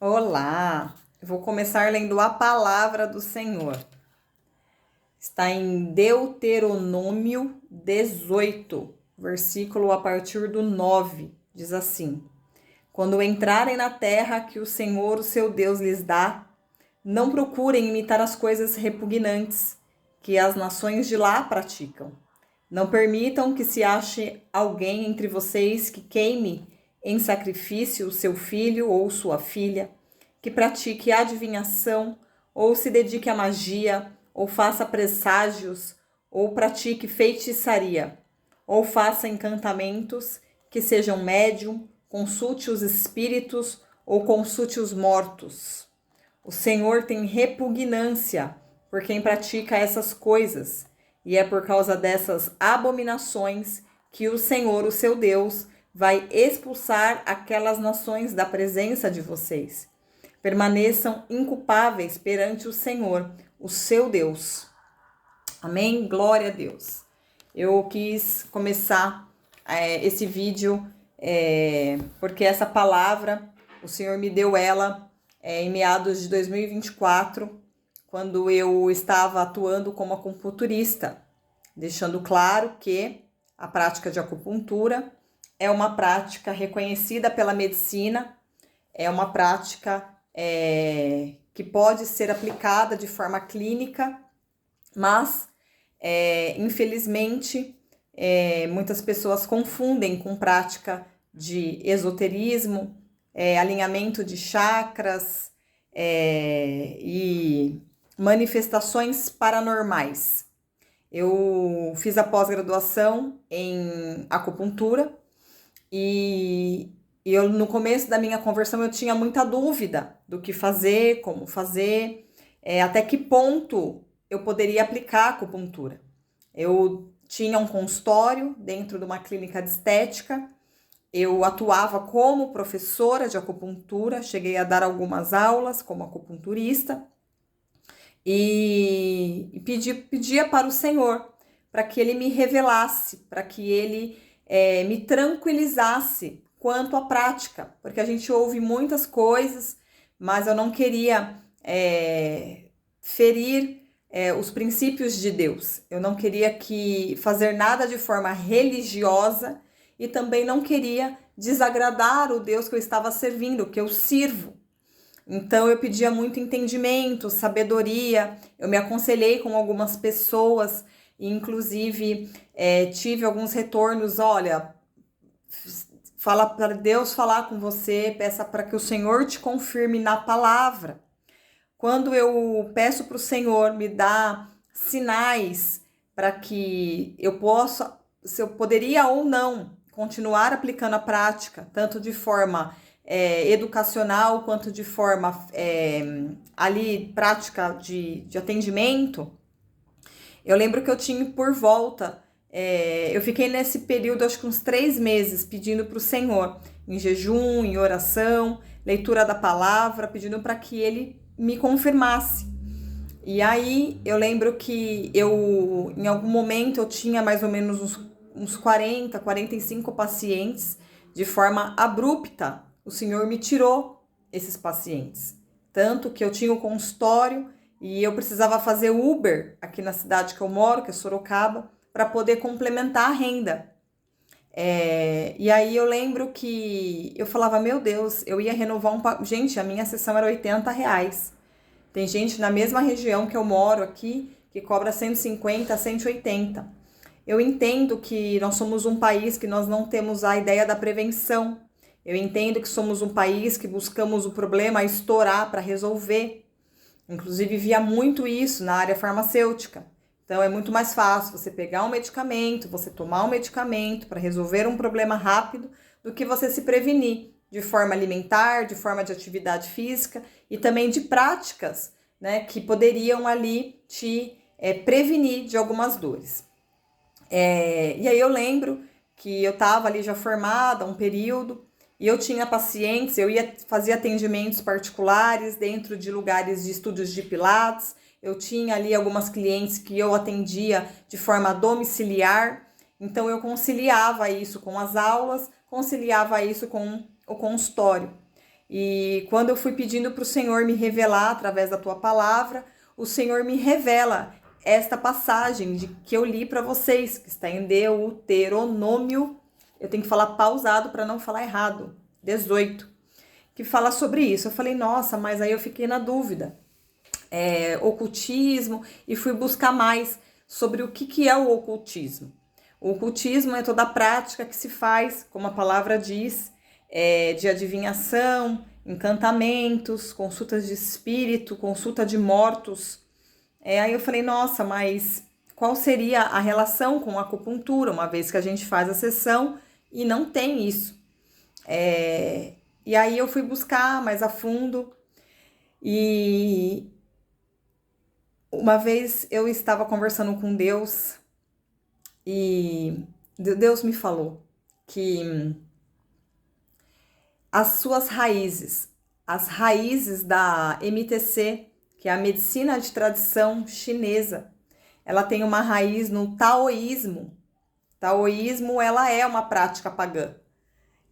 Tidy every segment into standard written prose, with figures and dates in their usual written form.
Olá! Eu vou começar lendo a palavra do Senhor. Está em Deuteronômio 18, versículo a partir do 9. Diz assim: Quando entrarem na terra que o Senhor, o seu Deus, lhes dá, não procurem imitar as coisas repugnantes que as nações de lá praticam. Não permitam que se ache alguém entre vocês que queime em sacrifício o seu filho ou sua filha, que pratique adivinhação, ou se dedique à magia, ou faça presságios, ou pratique feitiçaria, ou faça encantamentos, que sejam médium, consulte os espíritos ou consulte os mortos. O Senhor tem repugnância por quem pratica essas coisas, e é por causa dessas abominações que o Senhor, o seu Deus, vai expulsar aquelas nações da presença de vocês. Permaneçam inculpáveis perante o Senhor, o seu Deus. Amém? Glória a Deus. Eu quis começar esse vídeo porque essa palavra, o Senhor me deu ela em meados de 2024, quando eu estava atuando como acupunturista, deixando claro que a prática de acupuntura é uma prática reconhecida pela medicina, é uma prática que pode ser aplicada de forma clínica, mas infelizmente muitas pessoas confundem com prática de esoterismo, alinhamento de chakras e manifestações paranormais. Eu fiz a pós-graduação em acupuntura e eu, no começo da minha conversão, eu tinha muita dúvida do que fazer, como fazer, até que ponto eu poderia aplicar a acupuntura. Eu tinha um consultório dentro de uma clínica de estética, eu atuava como professora de acupuntura, cheguei a dar algumas aulas como acupunturista e pedia para o Senhor para que Ele me revelasse, para que Ele me tranquilizasse quanto à prática, porque a gente ouve muitas coisas, mas eu não queria ferir os princípios de Deus. Eu não queria fazer nada de forma religiosa e também não queria desagradar o Deus que eu estava servindo, que eu sirvo. Então eu pedia muito entendimento, sabedoria, eu me aconselhei com algumas pessoas e inclusive tive alguns retornos, olha, fala para Deus falar com você, peça para que o Senhor te confirme na palavra. Quando eu peço para o Senhor me dar sinais para que eu possa, se eu poderia ou não continuar aplicando a prática, tanto de forma educacional quanto de forma ali prática de atendimento, eu lembro que eu tinha por volta, eu fiquei nesse período acho que uns 3 meses pedindo para o Senhor, em jejum, em oração, leitura da palavra, pedindo para que Ele me confirmasse. E aí eu lembro que em algum momento eu tinha mais ou menos uns 40, 45 pacientes, de forma abrupta, o Senhor me tirou esses pacientes. Tanto que eu tinha o consultório e eu precisava fazer Uber aqui na cidade que eu moro, que é Sorocaba, para poder complementar a renda. E aí eu lembro que eu falava, meu Deus, eu ia renovar Gente, a minha sessão era R$ 80. Tem gente na mesma região que eu moro aqui que cobra 150, 180. Eu entendo que nós somos um país que nós não temos a ideia da prevenção. Eu entendo que somos um país que buscamos o problema estourar para resolver. Inclusive, via muito isso na área farmacêutica. Então, é muito mais fácil você pegar um medicamento, você tomar um medicamento para resolver um problema rápido, do que você se prevenir de forma alimentar, de forma de atividade física e também de práticas, né, que poderiam ali te prevenir de algumas dores. E aí eu lembro que eu estava ali já formada um período e eu tinha pacientes, eu ia fazer atendimentos particulares dentro de lugares de estúdios de pilates, eu tinha ali algumas clientes que eu atendia de forma domiciliar, então eu conciliava isso com as aulas, conciliava isso com o consultório. E quando eu fui pedindo para o Senhor me revelar através da tua palavra, o Senhor me revela esta passagem que eu li para vocês, que está em Deuteronômio, eu tenho que falar pausado para não falar errado, 18, que fala sobre isso. Eu falei, nossa, mas aí eu fiquei na dúvida. Ocultismo, e fui buscar mais sobre o que é o ocultismo. O ocultismo é toda a prática que se faz, como a palavra diz, de adivinhação, encantamentos, consultas de espírito, consulta de mortos. Aí eu falei, nossa, mas qual seria a relação com a acupuntura, uma vez que a gente faz a sessão e não tem isso? E aí eu fui buscar mais a fundo e uma vez eu estava conversando com Deus e Deus me falou que as suas raízes, as raízes da MTC, que é a medicina de tradição chinesa, ela tem uma raiz no taoísmo. Taoísmo, ela é uma prática pagã.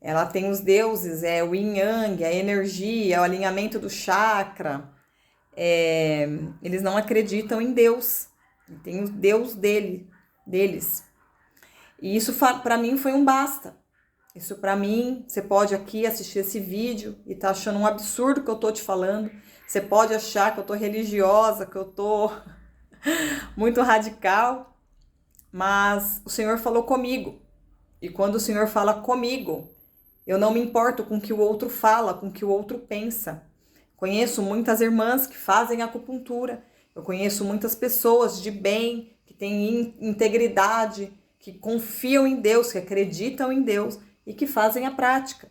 Ela tem os deuses, o yin yang, a energia, o alinhamento do chakra. Eles não acreditam em Deus. Tem o Deus deles. E isso para mim foi um basta. Isso para mim, você pode aqui assistir esse vídeo e tá achando um absurdo que eu tô te falando. Você pode achar que eu tô religiosa, que eu tô muito radical, mas o Senhor falou comigo. E quando o Senhor fala comigo, eu não me importo com o que o outro fala, com o que o outro pensa. Conheço muitas irmãs que fazem acupuntura. Eu conheço muitas pessoas de bem, que têm integridade, que confiam em Deus, que acreditam em Deus e que fazem a prática.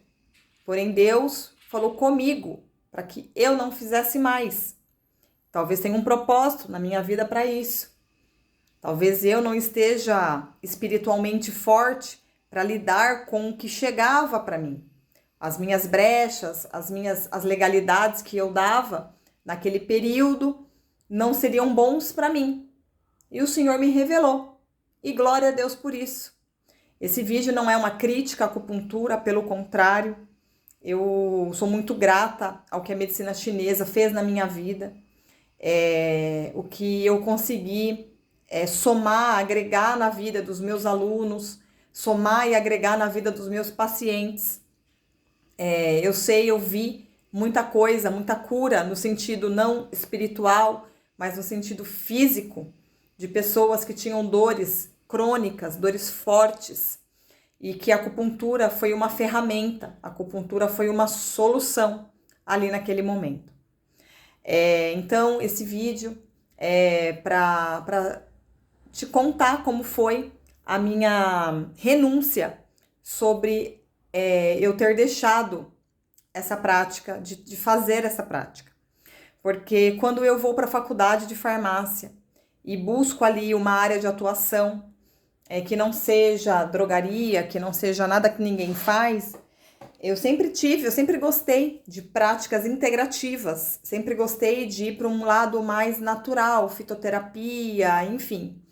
Porém, Deus falou comigo para que eu não fizesse mais. Talvez tenha um propósito na minha vida para isso. Talvez eu não esteja espiritualmente forte para lidar com o que chegava para mim. As minhas brechas, as legalidades que eu dava naquele período não seriam bons para mim. E o Senhor me revelou. E glória a Deus por isso. Esse vídeo não é uma crítica à acupuntura, pelo contrário. Eu sou muito grata ao que a medicina chinesa fez na minha vida. O que eu consegui somar, agregar na vida dos meus alunos, somar e agregar na vida dos meus pacientes. Eu vi muita coisa, muita cura no sentido não espiritual, mas no sentido físico, de pessoas que tinham dores crônicas, dores fortes, e que a acupuntura foi uma ferramenta, a acupuntura foi uma solução ali naquele momento. Então, esse vídeo é para te contar como foi a minha renúncia sobre eu ter deixado essa prática, de fazer essa prática. Porque quando eu vou para a faculdade de farmácia e busco ali uma área de atuação que não seja drogaria, que não seja nada que ninguém faz, eu sempre gostei de práticas integrativas, sempre gostei de ir para um lado mais natural, fitoterapia, enfim.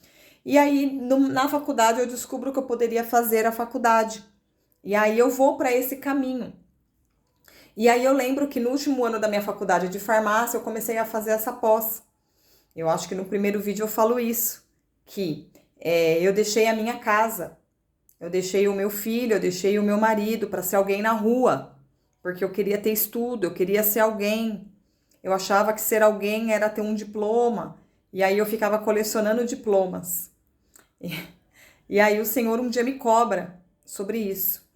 E aí, na faculdade, eu descubro que eu poderia fazer a faculdade. E aí eu vou para esse caminho. E aí eu lembro que no último ano da minha faculdade de farmácia, eu comecei a fazer essa pós. Eu acho que no primeiro vídeo eu falo isso, que eu deixei a minha casa, eu deixei o meu filho, eu deixei o meu marido para ser alguém na rua, porque eu queria ter estudo, eu queria ser alguém. Eu achava que ser alguém era ter um diploma, e aí eu ficava colecionando diplomas. E aí o Senhor um dia me cobra sobre isso.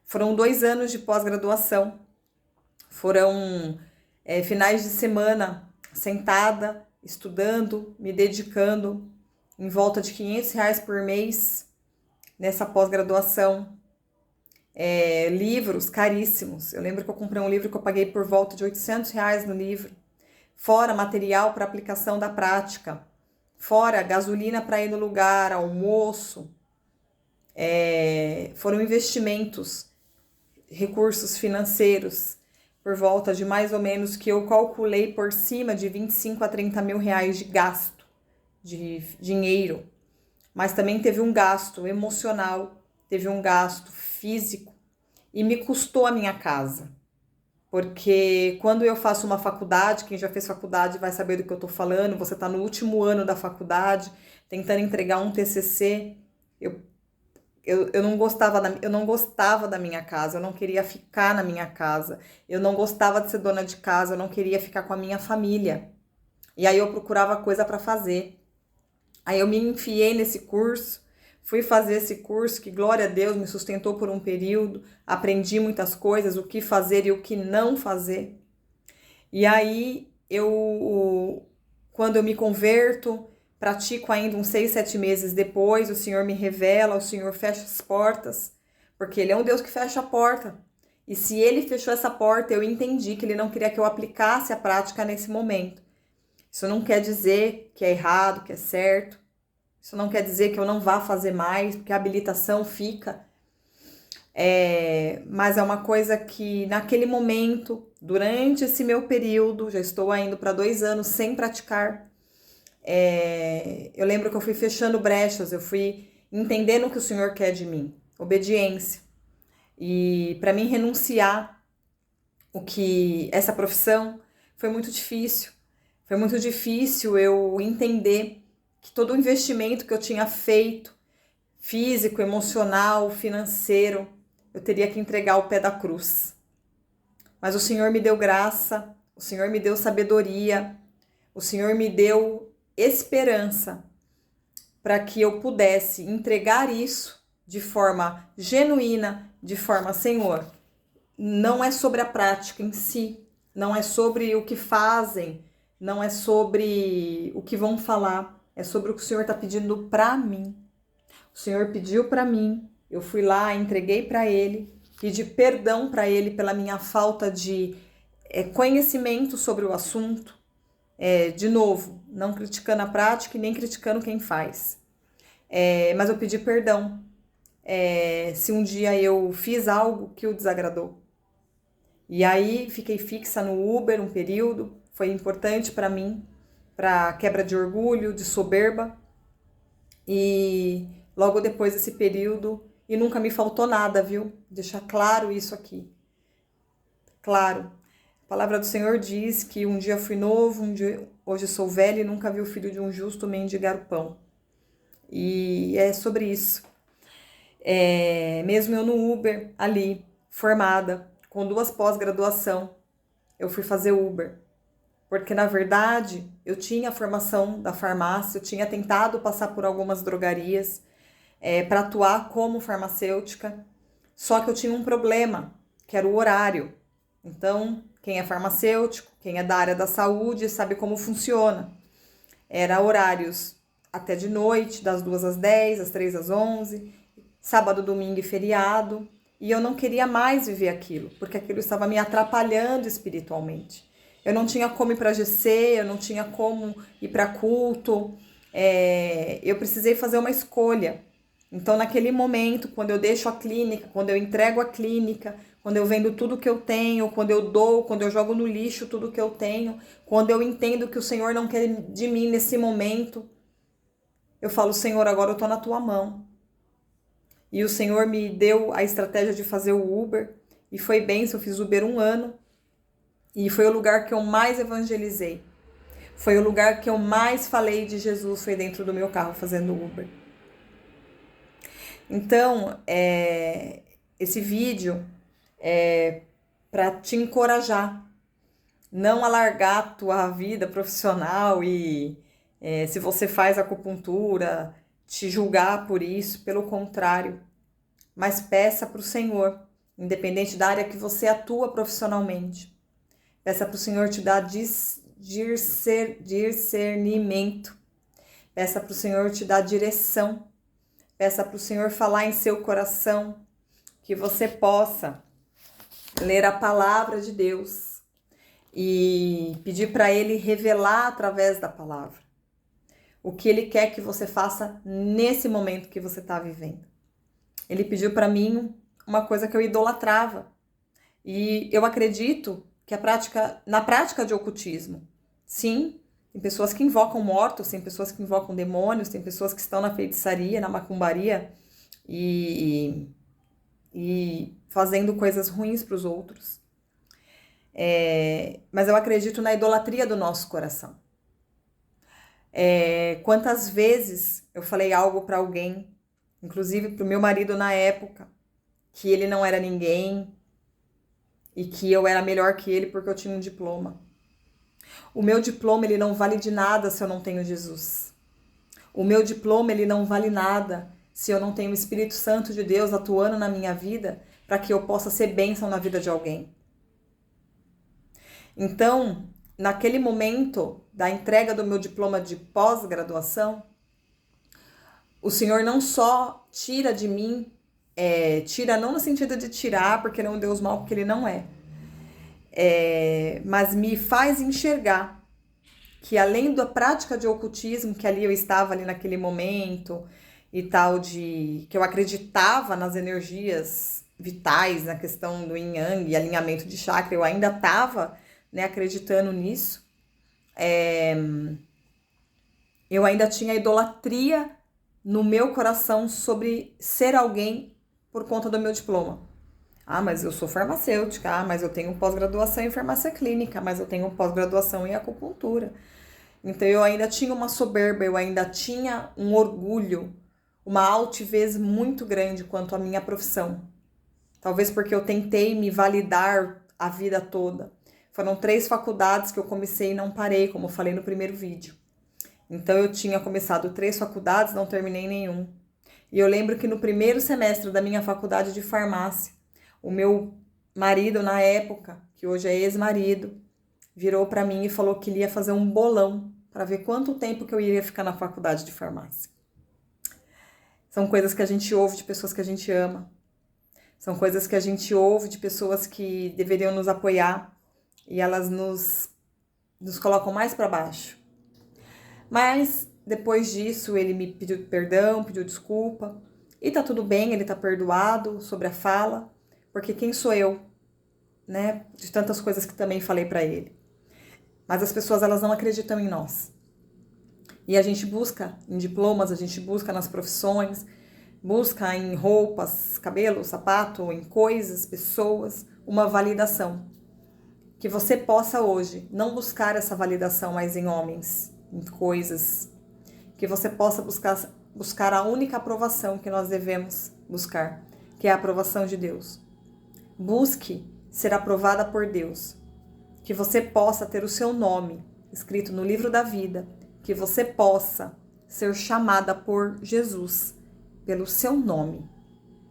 Foram 2 anos de pós-graduação, foram finais de semana sentada, estudando, me dedicando, em volta de R$500 por mês nessa pós-graduação. Livros caríssimos. Eu lembro que eu comprei um livro que eu paguei por volta de R$800 no livro. Fora material para aplicação da prática. Fora gasolina para ir no lugar, almoço. Foram investimentos, recursos financeiros, por volta de mais ou menos, que eu calculei por cima de 25 a 30 mil reais de gasto, de dinheiro. Mas também teve um gasto emocional, teve um gasto físico e me custou a minha casa. Porque quando eu faço uma faculdade, quem já fez faculdade vai saber do que eu estou falando, você está no último ano da faculdade, tentando entregar um TCC, eu, eu não gostava da minha casa, eu não queria ficar na minha casa, eu não gostava de ser dona de casa, eu não queria ficar com a minha família. E aí eu procurava coisa para fazer. Aí eu me enfiei nesse curso, fui fazer esse curso que, glória a Deus, me sustentou por um período, aprendi muitas coisas, o que fazer e o que não fazer. E aí quando eu me converto, pratico ainda uns 6, 7 meses depois, o Senhor me revela, o Senhor fecha as portas, porque Ele é um Deus que fecha a porta. E se Ele fechou essa porta, eu entendi que Ele não queria que eu aplicasse a prática nesse momento. Isso não quer dizer que é errado, que é certo. Isso não quer dizer que eu não vá fazer mais, porque a habilitação fica. Mas é uma coisa que naquele momento, durante esse meu período, já estou indo para 2 anos sem praticar, eu lembro que eu fui fechando brechas, eu fui entendendo o que o Senhor quer de mim, obediência. E para mim renunciar essa profissão foi muito difícil. Foi muito difícil eu entender que todo o investimento que eu tinha feito, físico, emocional, financeiro, eu teria que entregar ao pé da cruz. Mas o Senhor me deu graça, o Senhor me deu sabedoria, o Senhor me deu esperança para que eu pudesse entregar isso de forma genuína, de forma, Senhor, não é sobre a prática em si, não é sobre o que fazem, não é sobre o que vão falar, é sobre o que o Senhor está pedindo para mim. O Senhor pediu para mim, eu fui lá, entreguei para Ele, pedi perdão para Ele pela minha falta de conhecimento sobre o assunto. De novo, não criticando a prática e nem criticando quem faz. Mas eu pedi perdão se um dia eu fiz algo que o desagradou. E aí fiquei fixa no Uber um período, foi importante para mim, para quebra de orgulho, de soberba. E logo depois desse período, e nunca me faltou nada, viu? Deixar claro isso aqui. Claro, a palavra do Senhor diz que um dia fui novo, hoje sou velho e nunca vi o filho de um justo mendigar o pão. E é sobre isso. Mesmo eu no Uber, ali, formada, com 2 pós-graduação, eu fui fazer Uber. Porque, na verdade, eu tinha a formação da farmácia, eu tinha tentado passar por algumas drogarias para atuar como farmacêutica, só que eu tinha um problema, que era o horário. Então, quem é farmacêutico, quem é da área da saúde, sabe como funciona. Era horários até de noite, das 2 às 10, das 3 às 11, sábado, domingo e feriado. E eu não queria mais viver aquilo, porque aquilo estava me atrapalhando espiritualmente. Eu não tinha como ir para GC, eu não tinha como ir para culto. Eu precisei fazer uma escolha. Então, naquele momento, quando eu deixo a clínica, quando eu entrego a clínica, quando eu vendo tudo que eu tenho, quando eu dou, quando eu jogo no lixo tudo que eu tenho, quando eu entendo que o Senhor não quer de mim nesse momento, eu falo, Senhor, agora eu tô na tua mão. E o Senhor me deu a estratégia de fazer o Uber, e foi bênção, eu fiz Uber 1 ano, e foi o lugar que eu mais evangelizei. Foi o lugar que eu mais falei de Jesus, foi dentro do meu carro fazendo Uber. Então, esse vídeo é para te encorajar, não alargar a tua vida profissional e se você faz acupuntura, te julgar por isso, pelo contrário. Mas peça para o Senhor, independente da área que você atua profissionalmente. Peça para o Senhor te dar discernimento. Peça para o Senhor te dar direção. Peça para o Senhor falar em seu coração, que você possa ler a palavra de Deus e pedir para Ele revelar através da palavra o que Ele quer que você faça nesse momento que você está vivendo. Ele pediu para mim uma coisa que eu idolatrava. E eu acredito que na prática de ocultismo, sim, tem pessoas que invocam mortos, tem pessoas que invocam demônios, tem pessoas que estão na feitiçaria, na macumbaria e fazendo coisas ruins para os outros. Mas eu acredito na idolatria do nosso coração. Quantas vezes eu falei algo para alguém, inclusive para o meu marido na época, que ele não era ninguém e que eu era melhor que ele porque eu tinha um diploma. O meu diploma, ele não vale de nada se eu não tenho Jesus. O meu diploma, ele não vale nada se eu não tenho o Espírito Santo de Deus atuando na minha vida para que eu possa ser bênção na vida de alguém. Então, naquele momento da entrega do meu diploma de pós-graduação, o Senhor não só tira de mim, tira não no sentido de tirar, porque não é um Deus mau, porque Ele não é, mas me faz enxergar que além da prática de ocultismo, que ali eu estava ali naquele momento e tal, que eu acreditava nas energias vitais, na questão do yin yang e alinhamento de chakra, eu ainda estava, né, acreditando nisso. Eu ainda tinha idolatria no meu coração sobre ser alguém por conta do meu diploma. Mas eu sou farmacêutica, mas eu tenho pós-graduação em farmácia clínica, mas eu tenho pós-graduação em acupuntura. Então eu ainda tinha uma soberba, eu ainda tinha um orgulho, uma altivez muito grande quanto à minha profissão. Talvez porque eu tentei me validar a vida toda. Foram 3 faculdades que eu comecei e não parei, como eu falei no primeiro vídeo. Então eu tinha começado 3 faculdades, não terminei nenhum. E eu lembro que no primeiro semestre da minha faculdade de farmácia, o meu marido na época, que hoje é ex-marido, virou para mim e falou que ele ia fazer um bolão para ver quanto tempo que eu iria ficar na faculdade de farmácia. São coisas que a gente ouve de pessoas que a gente ama. São coisas que a gente ouve de pessoas que deveriam nos apoiar e elas nos colocam mais para baixo. Mas depois disso ele me pediu perdão, pediu desculpa e tá tudo bem, ele tá perdoado sobre a fala, porque quem sou eu, né? De tantas coisas que também falei para ele. Mas as pessoas, elas não acreditam em nós. E a gente busca em diplomas, a gente busca nas profissões, busca em roupas, cabelo, sapato, em coisas, pessoas, uma validação. Que você possa hoje não buscar essa validação mais em homens, em coisas. Que você possa buscar a única aprovação que nós devemos buscar, que é a aprovação de Deus. Busque ser aprovada por Deus. Que você possa ter o seu nome escrito no livro da vida, que você possa ser chamada por Jesus, pelo seu nome,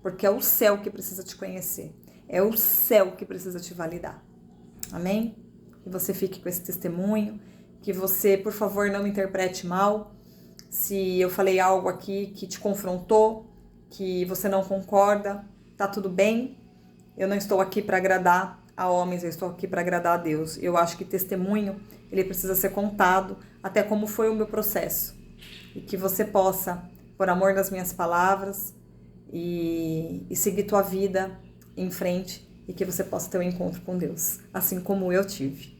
porque é o céu que precisa te conhecer, é o céu que precisa te validar. Amém? Que você fique com esse testemunho, que você, por favor, não me interprete mal, se eu falei algo aqui que te confrontou, que você não concorda, tá tudo bem, eu não estou aqui para agradar a homens, eu estou aqui para agradar a Deus. Eu acho que testemunho, ele precisa ser contado, até como foi o meu processo. E que você possa, por amor das minhas palavras, e seguir tua vida em frente, e que você possa ter um encontro com Deus, assim como eu tive.